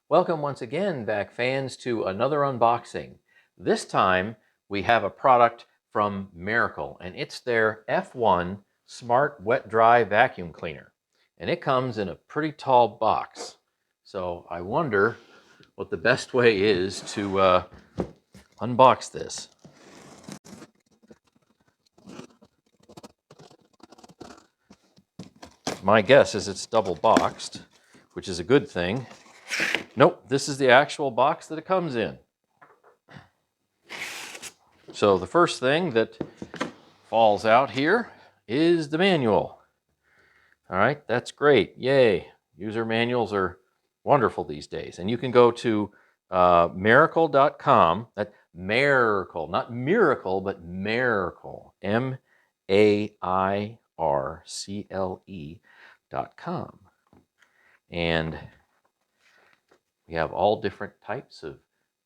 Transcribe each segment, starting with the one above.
Welcome once again, VAC fans, to another unboxing. This time we have a product from Maircle, and it's their F1 Smart Wet Dry Vacuum Cleaner. And it comes in a pretty tall box. So I wonder what the best way is to unbox this. My guess is it's double boxed, which is a good thing. Nope, this is the actual box that it comes in. So the first thing that falls out here is the manual. All right, that's great. Yay. User manuals are wonderful these days. And you can go to maircle.com. That's Maircle, not miracle, but Maircle. MAIRCLE.com. And we have all different types of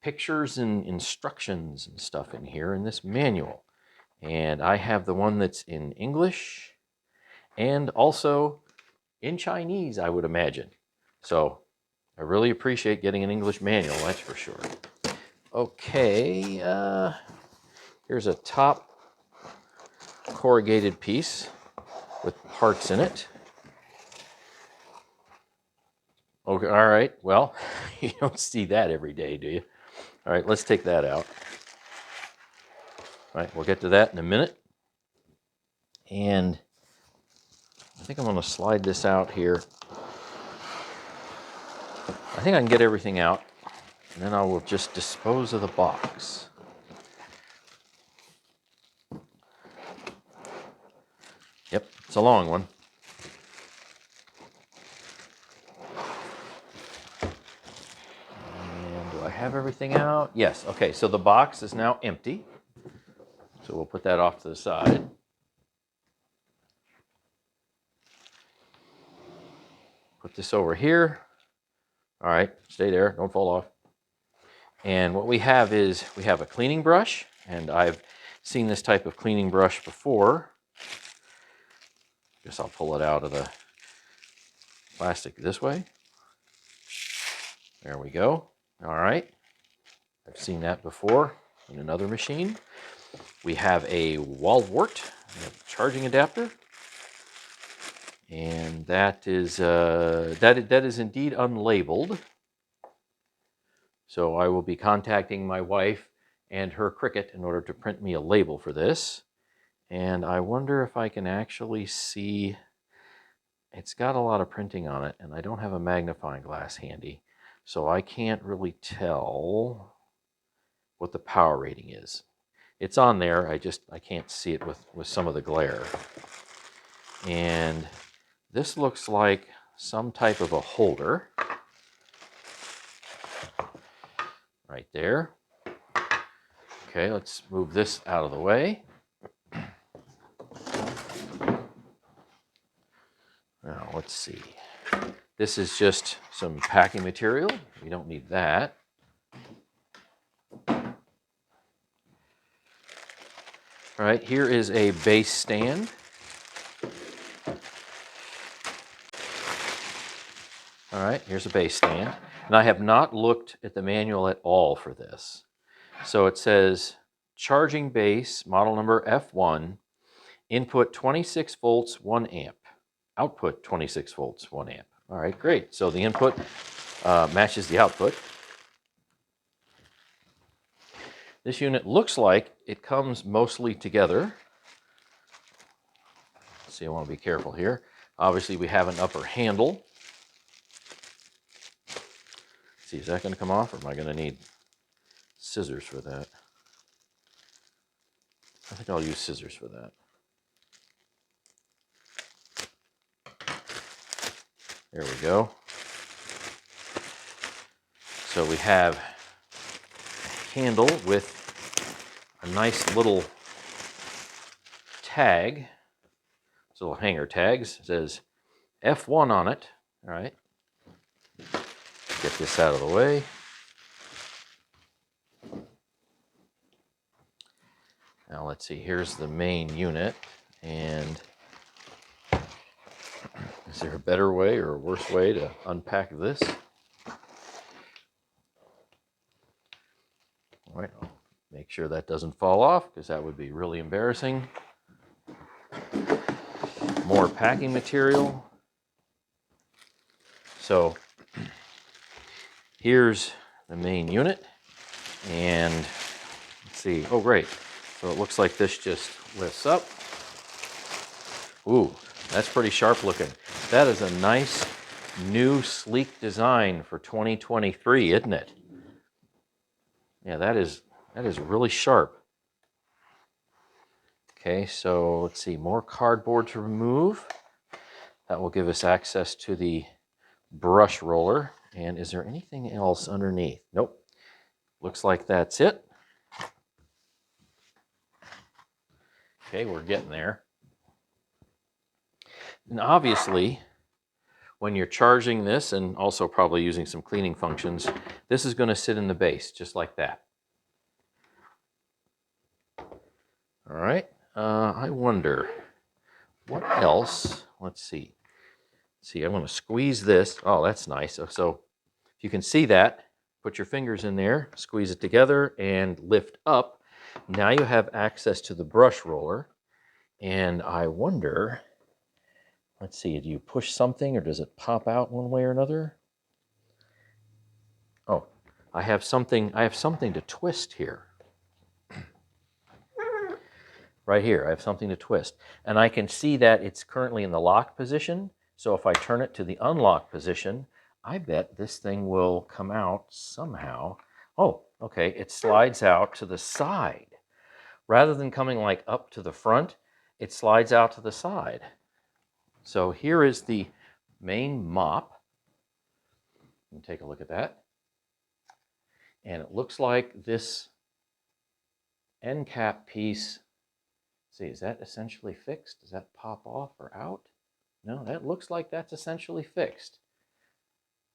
pictures and instructions and stuff in here in this manual. And I have the one that's in English and also in Chinese, I would imagine. So I really appreciate getting an English manual, that's for sure. Okay, here's a top corrugated piece with parts in it. Okay, all right, well, you don't see that every day, do you? All right, let's take that out. All right, we'll get to that in a minute. And I think I'm going to slide this out here. I think I can get everything out, and then I will just dispose of the box. Yep, it's a long one. And do I have everything out? Yes, okay, so the box is now empty. So we'll put that off to the side. Put this over here. All right, stay there, don't fall off. And what we have is, we have a cleaning brush, and I've seen this type of cleaning brush before. Guess I'll pull it out of the plastic this way. There we go. All right, I've seen that before in another machine. We have a wall wart, a charging adapter, and that is indeed unlabeled. So I will be contacting my wife and her Cricut in order to print me a label for this. And I wonder if I can actually see, it's got a lot of printing on it, and I don't have a magnifying glass handy, so I can't really tell what the power rating is. It's on there, I can't see it with some of the glare. And this looks like some type of a holder. Right there. Okay, let's move this out of the way. Now, let's see. This is just some packing material. We don't need that. All right, here is a base stand. All right, here's a base stand. And I have not looked at the manual at all for this. So it says, charging base, model number F1, input 26 volts, 1 amp. Output 26 volts, 1 amp. All right, great. So the input matches the output. This unit looks like it comes mostly together. Let's see, I want to be careful here. Obviously, we have an upper handle. Let's see, is that going to come off, or am I going to need scissors for that? I think I'll use scissors for that. There we go. So we have a handle with a nice little tag. It's a little hanger tags. It says F1 on it. All right. Get this out of the way. Now let's see, here's the main unit, and is there a better way or a worse way to unpack this? All right, I'll make sure that doesn't fall off because that would be really embarrassing. More packing material. So here's the main unit, and let's see. Oh, great. So it looks like this just lifts up. Ooh, that's pretty sharp looking. That is a nice, new, sleek design for 2023, isn't it? Yeah, that is really sharp. Okay, so let's see, more cardboard to remove. That will give us access to the brush roller. And is there anything else underneath? Nope. Looks like that's it. Okay, we're getting there. And obviously, when you're charging this and also probably using some cleaning functions, this is going to sit in the base just like that. All right. I wonder what else. Let's see. I'm going to squeeze this. Oh, that's nice. So if you can see that, put your fingers in there, squeeze it together, and lift up. Now you have access to the brush roller. And I wonder, let's see, do you push something or does it pop out one way or another? Oh, I have something to twist here. Right here, I have something to twist. And I can see that it's currently in the lock position. So if I turn it to the unlock position, I bet this thing will come out somehow. Oh, okay, it slides out to the side. Rather than coming like up to the front, it slides out to the side. So here is the main mop. You can take a look at that. And it looks like this end cap piece, see, is that essentially fixed? Does that pop off or out? No, that looks like that's essentially fixed.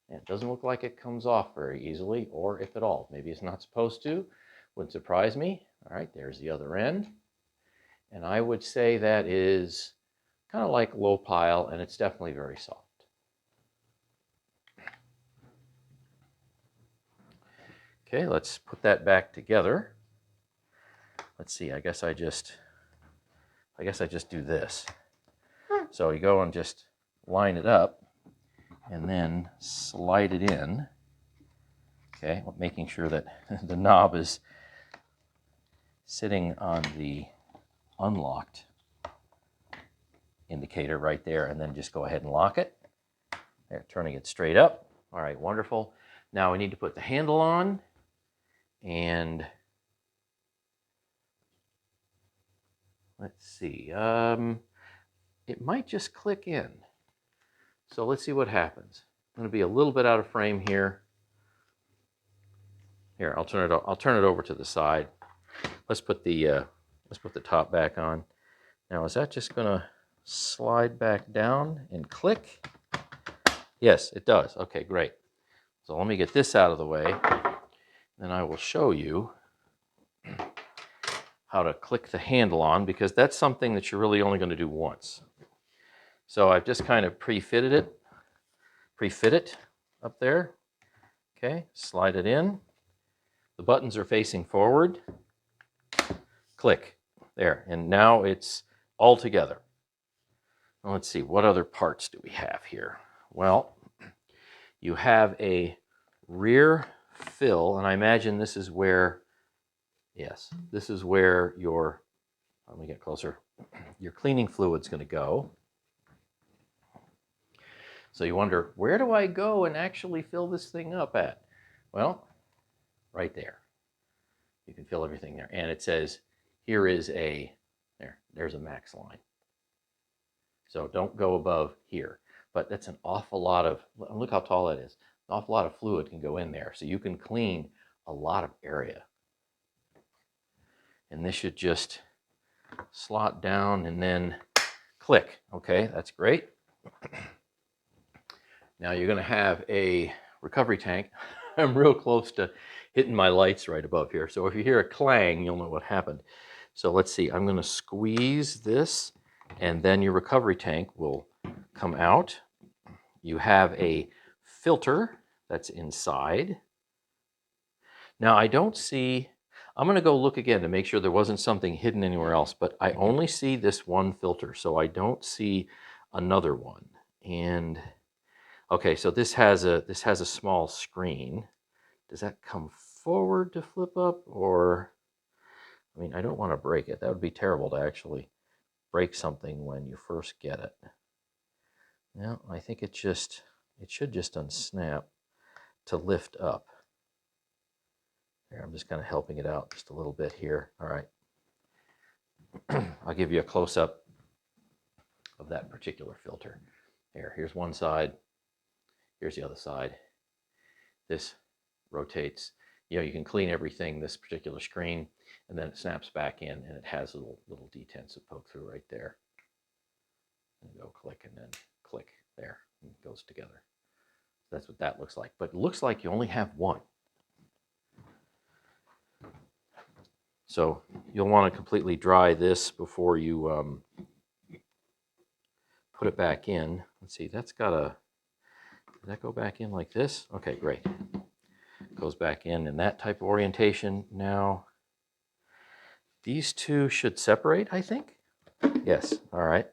And it doesn't look like it comes off very easily, or if at all. Maybe it's not supposed to. Wouldn't surprise me. All right, there's the other end. And I would say that is kind of like low pile, and it's definitely very soft. Okay, let's put that back together. Let's see, I guess I just do this. So you go and just line it up and then slide it in. Okay, making sure that the knob is sitting on the unlocked indicator right there, and then just go ahead and lock it. There, turning it straight up. All right, wonderful. Now we need to put the handle on, and let's see. It might just click in. So let's see what happens. I'm going to be a little bit out of frame here. Here, I'll turn it over to the side. Let's put the top back on. Now, is that just going to slide back down and click? Yes, it does. Okay, great. So let me get this out of the way. Then I will show you how to click the handle on, because that's something that you're really only going to do once. So I've just kind of pre-fit it up there. Okay, slide it in. The buttons are facing forward. Click. There, and now it's all together. Well, let's see, what other parts do we have here? Well, you have a rear fill, and I imagine this is where, yes, this is where your, let me get closer, your cleaning fluid's going to go. So you wonder, where do I go and actually fill this thing up at? Well, right there. You can fill everything there. And it says, here is a, there's a max line. So don't go above here. But that's an awful lot of, look how tall that is. An awful lot of fluid can go in there. So you can clean a lot of area. And this should just slot down and then click. Okay, that's great. Now you're going to have a recovery tank. I'm real close to hitting my lights right above here. So if you hear a clang, you'll know what happened. So let's see, I'm going to squeeze this, and then your recovery tank will come out. You have a filter that's inside. Now I don't see, I'm going to go look again to make sure there wasn't something hidden anywhere else, but I only see this one filter, so I don't see another one. And okay, so this has a small screen. Does that come forward to flip up, or I mean, I don't want to break it. That would be terrible to actually break something when you first get it. No, I think it should just unsnap to lift up. Here, I'm just kind of helping it out just a little bit here. All right. I'll give you a close-up of that particular filter. Here's one side. Here's the other side. This rotates. You know, you can clean everything, this particular screen, and then it snaps back in, and it has little detents that poke through right there. And go click, and then click there, and it goes together. That's what that looks like. But it looks like you only have one. So you'll want to completely dry this before you put it back in. Let's see, that's got a, does that go back in like this? Okay, great. Goes back in that type of orientation. Now, these two should separate, I think. Yes, all right.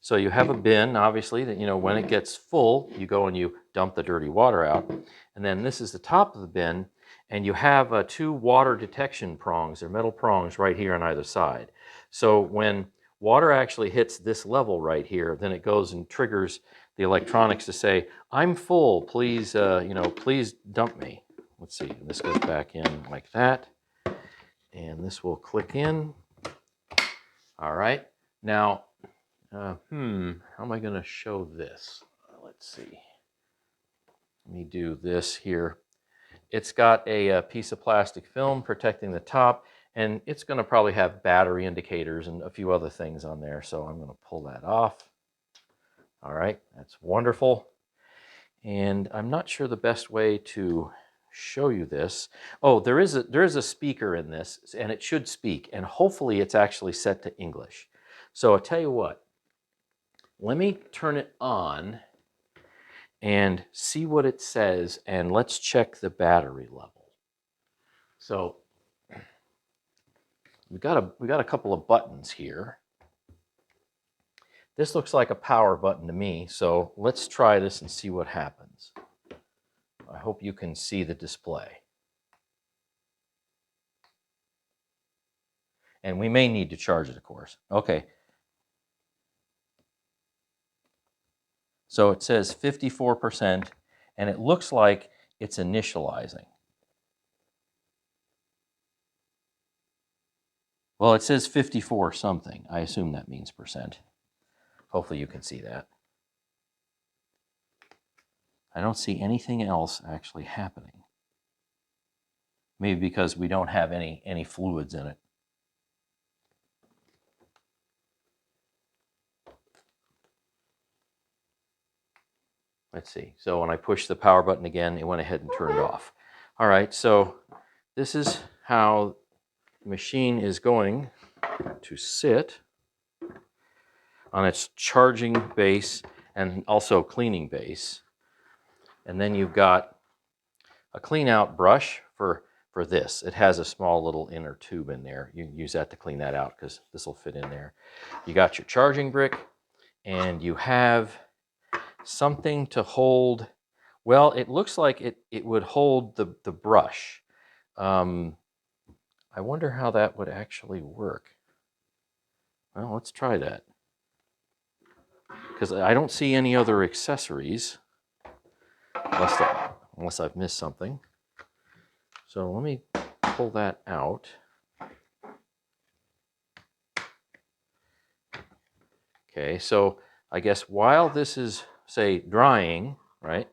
So you have a bin, obviously, that, you know, when it gets full, you go and you dump the dirty water out. And then this is the top of the bin, and you have two water detection prongs. They're metal prongs right here on either side. So when water actually hits this level right here, then it goes and triggers the electronics to say, I'm full, please, you know, please dump me. Let's see, this goes back in like that. And this will click in. All right, now, how am I going to show this? Let's see. Let me do this here. It's got a piece of plastic film protecting the top, and it's going to probably have battery indicators and a few other things on there, so I'm going to pull that off. All right, that's wonderful. And I'm not sure the best way to show you this. Oh, there is a speaker in this, and it should speak, and hopefully it's actually set to English. So I'll tell you what. Let me turn it on and see what it says, and let's check the battery level. So we got a couple of buttons here. This looks like a power button to me, so let's try this and see what happens. I hope you can see the display. And we may need to charge it, of course. Okay. So it says 54%, and it looks like it's initializing. Well, it says 54 something. I assume that means percent. Hopefully you can see that. I don't see anything else actually happening. Maybe because we don't have any fluids in it. Let's see. So when I push the power button again, it went ahead and turned off. All right, so this is how the machine is going to sit on its charging base and also cleaning base. And then you've got a clean out brush for this. It has a small little inner tube in there. You can use that to clean that out because this will fit in there. You got your charging brick, and you have something to hold. Well, it looks like it would hold the brush. I wonder how that would actually work. Well, let's try that. Because I don't see any other accessories, unless I've missed something. So let me pull that out. Okay, so I guess while this is, say, drying, right?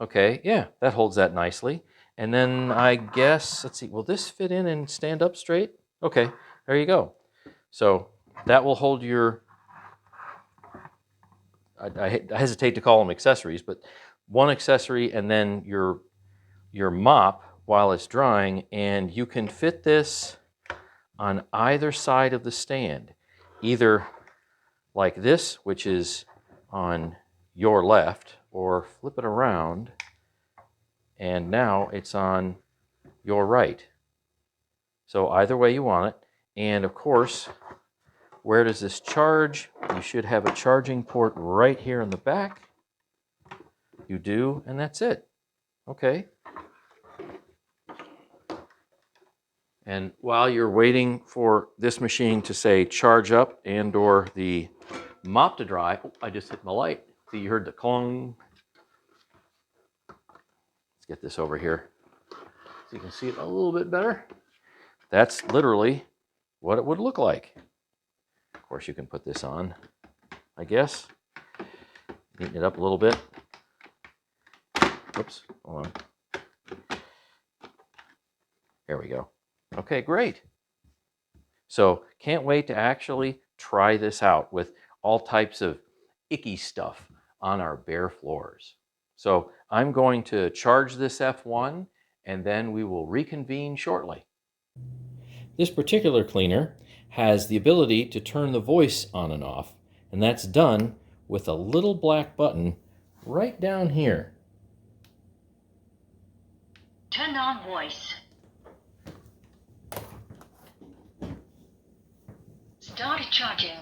Okay, yeah, that holds that nicely. And then I guess, let's see, will this fit in and stand up straight? Okay, there you go. So that will hold your, I hesitate to call them accessories, but one accessory and then your mop while it's drying, and you can fit this on either side of the stand, either like this, which is on your left, or flip it around, and now it's on your right. So either way you want it. And of course, where does this charge? You should have a charging port right here in the back. You do, and that's it. Okay. And while you're waiting for this machine to say charge up and or the mop to dry, oh, I just hit my light. See, you heard the clong. Let's get this over here so you can see it a little bit better. That's literally what it would look like. Of course, you can put this on, I guess. Neaten it up a little bit. Whoops, hold on. There we go. Okay, great. So can't wait to actually try this out with all types of icky stuff on our bare floors. So I'm going to charge this F1 and then we will reconvene shortly. This particular cleaner has the ability to turn the voice on and off, and that's done with a little black button right down here. Turn on voice. Start charging.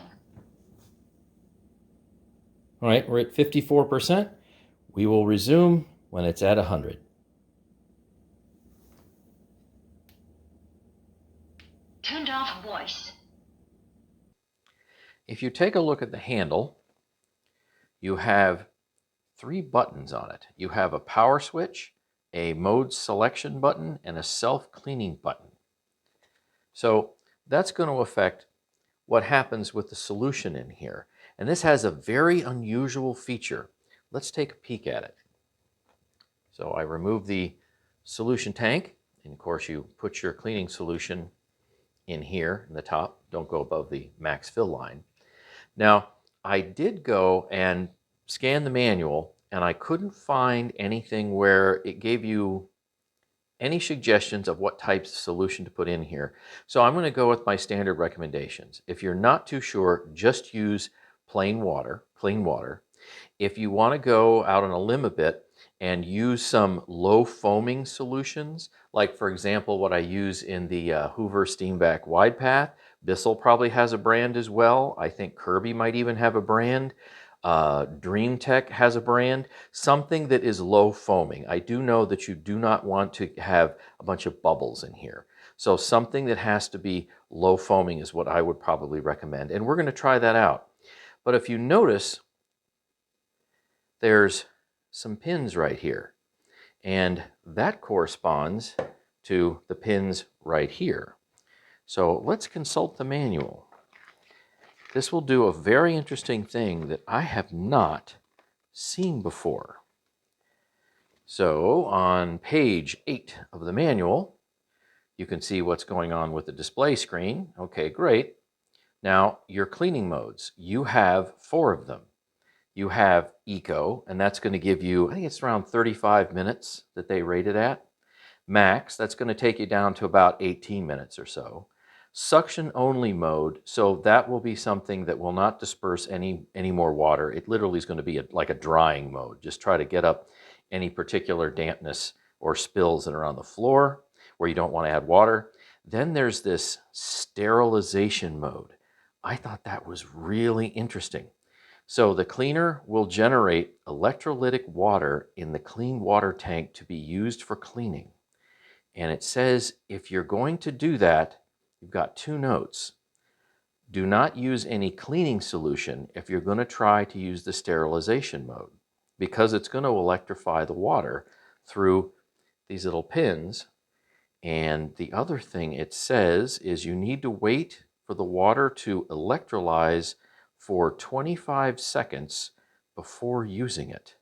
All right, we're at 54%. We will resume when it's at 100. Turned off voice. If you take a look at the handle, you have 3 buttons on it. You have a power switch, a mode selection button, and a self-cleaning button. So that's going to affect what happens with the solution in here. And this has a very unusual feature. Let's take a peek at it. So I remove the solution tank, and of course you put your cleaning solution in here in the top. Don't go above the max fill line. Now, I did go and scan the manual, and I couldn't find anything where it gave you any suggestions of what types of solution to put in here. So I'm going to go with my standard recommendations. If you're not too sure, just use plain water, clean water. If you want to go out on a limb a bit and use some low foaming solutions, like for example what I use in the Hoover Steamvac Wide Path, Bissell probably has a brand as well. I think Kirby might even have a brand. DreamTech has a brand. Something that is low foaming. I do know that you do not want to have a bunch of bubbles in here. So something that has to be low foaming is what I would probably recommend. And we're going to try that out. But if you notice, there's some pins right here. And that corresponds to the pins right here. So let's consult the manual. This will do a very interesting thing that I have not seen before. So on page 8 of the manual, you can see what's going on with the display screen. Okay, great. Now, your cleaning modes, you have 4 of them. You have Eco, and that's going to give you, I think it's around 35 minutes that they rate it at. Max, that's going to take you down to about 18 minutes or so. Suction only mode, so that will be something that will not disperse any more water. It literally is going to be like a drying mode. Just try to get up any particular dampness or spills that are on the floor where you don't want to add water. Then there's this sterilization mode. I thought that was really interesting. So the cleaner will generate electrolytic water in the clean water tank to be used for cleaning. And it says if you're going to do that, you've got 2 notes. Do not use any cleaning solution if you're going to try to use the sterilization mode, because it's going to electrify the water through these little pins. And the other thing it says is you need to wait for the water to electrolyze for 25 seconds before using it.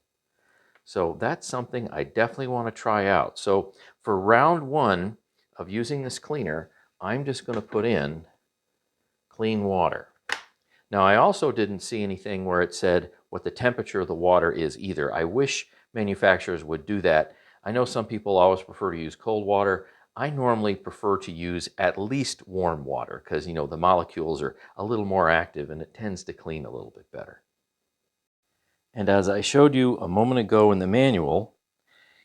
So that's something I definitely want to try out. So for round 1 of using this cleaner, I'm just going to put in clean water. Now, I also didn't see anything where it said what the temperature of the water is either. I wish manufacturers would do that. I know some people always prefer to use cold water. I normally prefer to use at least warm water because, you know, the molecules are a little more active and it tends to clean a little bit better. And as I showed you a moment ago in the manual,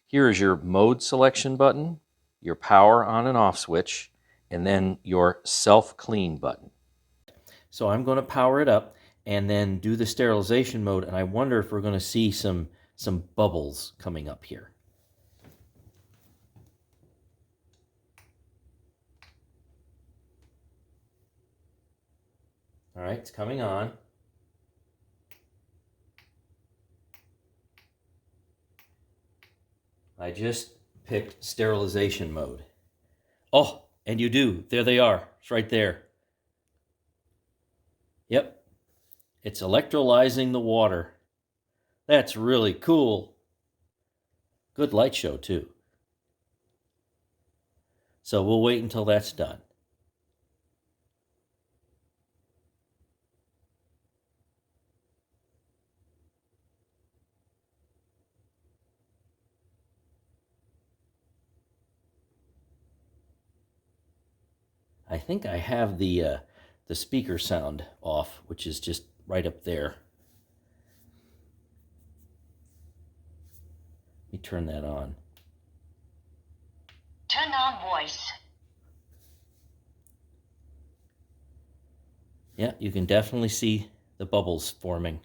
here is your mode selection button, your power on and off switch, and then your self-clean button. So I'm going to power it up and then do the sterilization mode, and I wonder if we're going to see some bubbles coming up here. All right, it's coming on. I just picked sterilization mode. Oh, and you do. There they are. It's right there. Yep. It's electrolyzing the water. That's really cool. Good light show, too. So we'll wait until that's done. I think I have the speaker sound off, which is just right up there. Let me turn that on. Turn on voice. Yeah, you can definitely see the bubbles forming.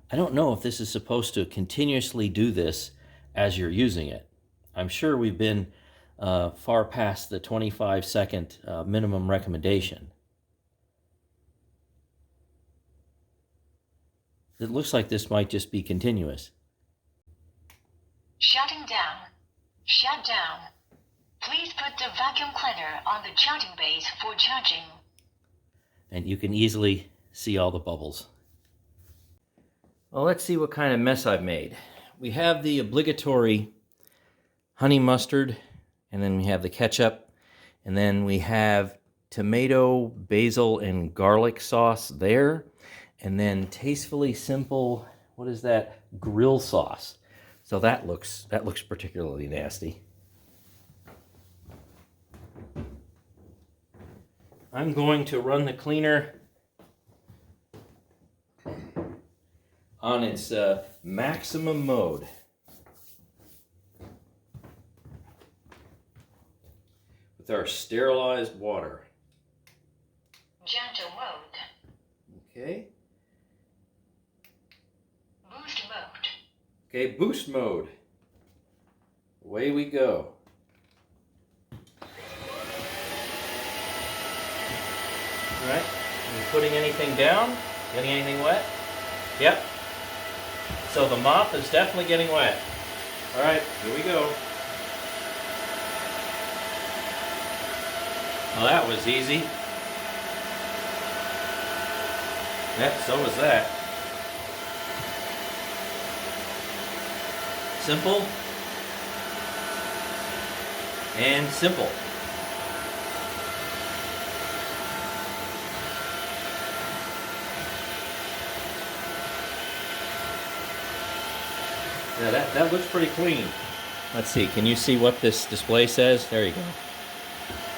I don't know if this is supposed to continuously do this as you're using it. I'm sure we've been far past the 25-second minimum recommendation. It looks like this might just be continuous. Shutting down. Shut down. Please put the vacuum cleaner on the charging base for charging. And you can easily see all the bubbles. Well, let's see what kind of mess I've made. We have the obligatory honey mustard, and then we have the ketchup, and then we have tomato, basil, and garlic sauce there, and then Tastefully Simple, what is that? Grill sauce. So that looks particularly nasty. I'm going to run the cleaner on its maximum mode. With our sterilized water. Gentle mode. Okay. Boost mode. Okay, boost mode. Away we go. All right, are you putting anything down? Getting anything wet? Yep. So the mop is definitely getting wet. All right, here we go. Well, that was easy. Yeah, so was that. Simple and simple. Yeah, that looks pretty clean. Let's see, can you see what this display says? There you go.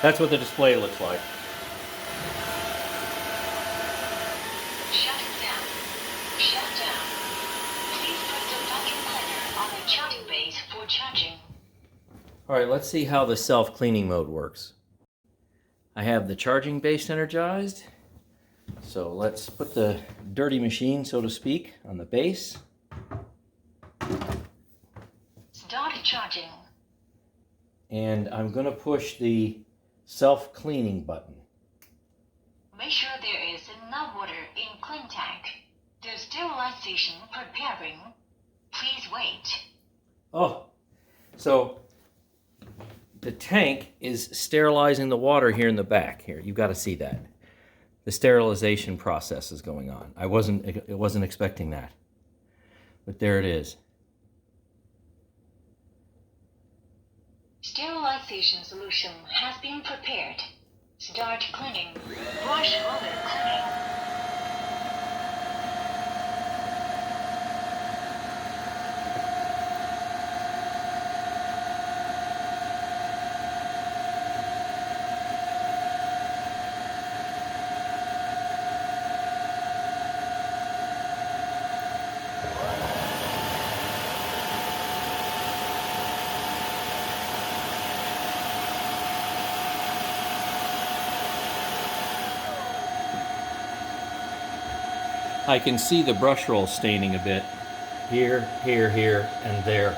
That's what the display looks like. Shut down. Shut down. Please put the vacuum cleaner on the charging base for charging. All right, let's see how the self-cleaning mode works. I have the charging base energized. So let's put the dirty machine, so to speak, on the base. Start charging. And I'm going to push the self-cleaning button. Make sure there is enough water in clean tank. The sterilization preparing. Please wait. Oh, so the tank is sterilizing the water here in the back. Here, you've got to see that. The sterilization process is going on. I wasn't expecting that. But there it is. Sterilization solution has been prepared. Start cleaning. Brush roller cleaning. I can see the brush roll staining a bit. Here, here, here, and there.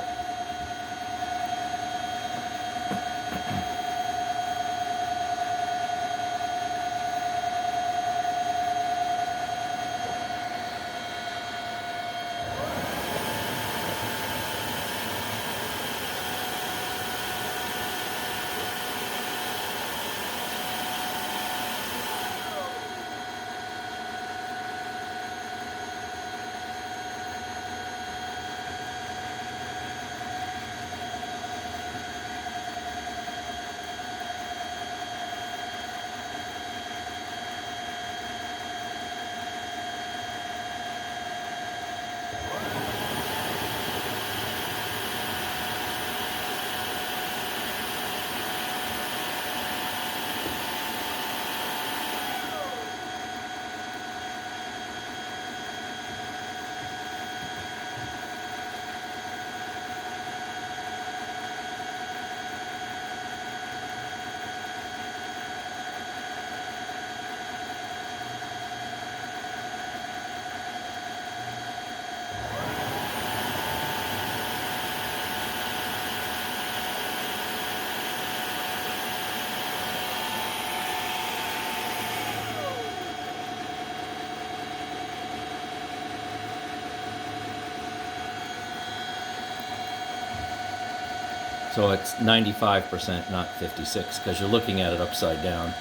So it's 95%, not 56, because you're looking at it upside down.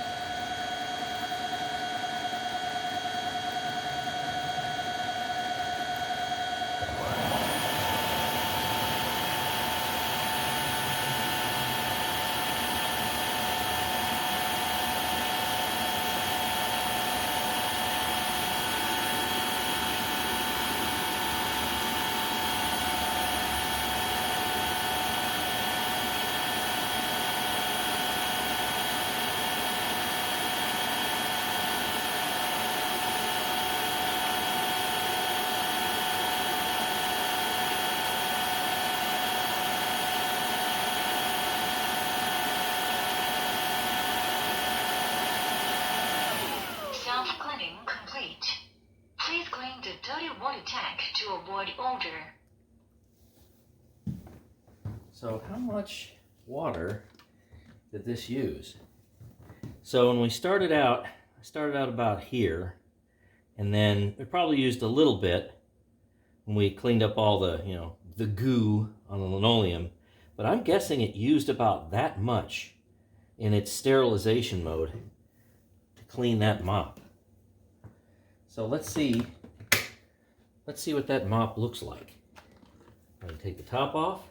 Self-cleaning complete. Please clean the dirty water tank to avoid odor. So how much water did this use? So when we started out, I started out about here, and then we probably used a little bit when we cleaned up all the, the goo on the linoleum, but I'm guessing it used about that much in its sterilization mode to clean that mop. So let's see what that mop looks like. I'm going to take the top off.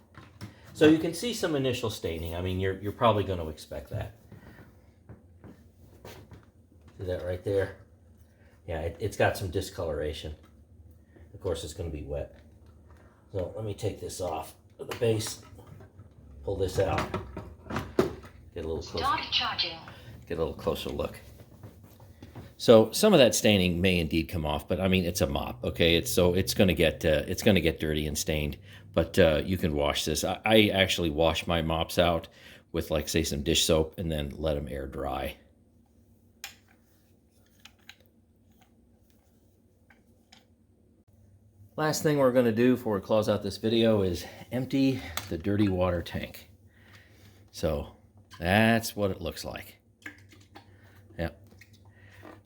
So you can see some initial staining. I mean, you're probably going to expect that. See that right there? Yeah, it's got some discoloration. Of course, it's going to be wet. So let me take this off of the base. Pull this out. Get a little closer. Start charging. Get a little closer look. So some of that staining may indeed come off, but I mean it's a mop, okay? It's going to get dirty and stained, but you can wash this. I actually wash my mops out with, like, say, some dish soap and then let them air dry. Last thing we're going to do before we close out this video is empty the dirty water tank. So that's what it looks like. Yep.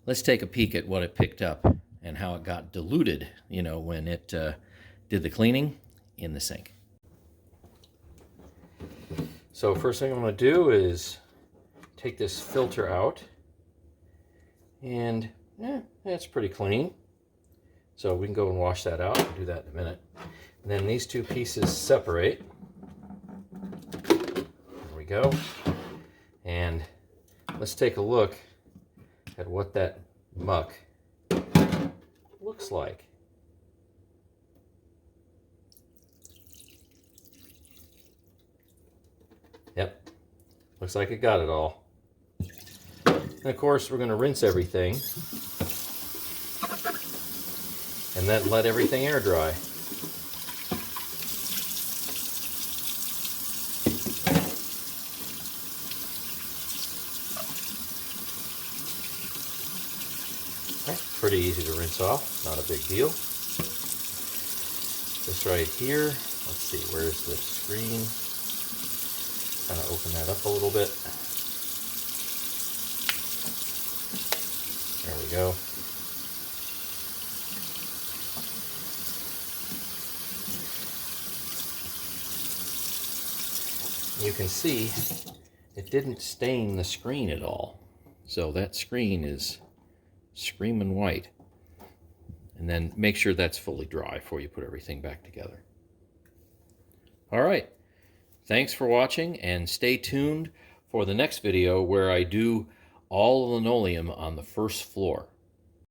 Let's take a peek at what it picked up and how it got diluted, when it did the cleaning in the sink. So first thing I'm going to do is take this filter out, and that's pretty clean. So we can go and wash that out. I'll do that in a minute. And then these two pieces separate. There we go. And let's take a look at what that muck looks like. Yep, looks like it got it all. And of course, we're going to rinse everything and then let everything air dry. Okay, pretty easy to rinse off, not a big deal. This right here, let's see, where's the screen? Kind of open that up a little bit. There we go. You can see it didn't stain the screen at all. So that screen is screaming white. And then make sure that's fully dry before you put everything back together. All right. Thanks for watching, and stay tuned for the next video where I do all linoleum on the first floor.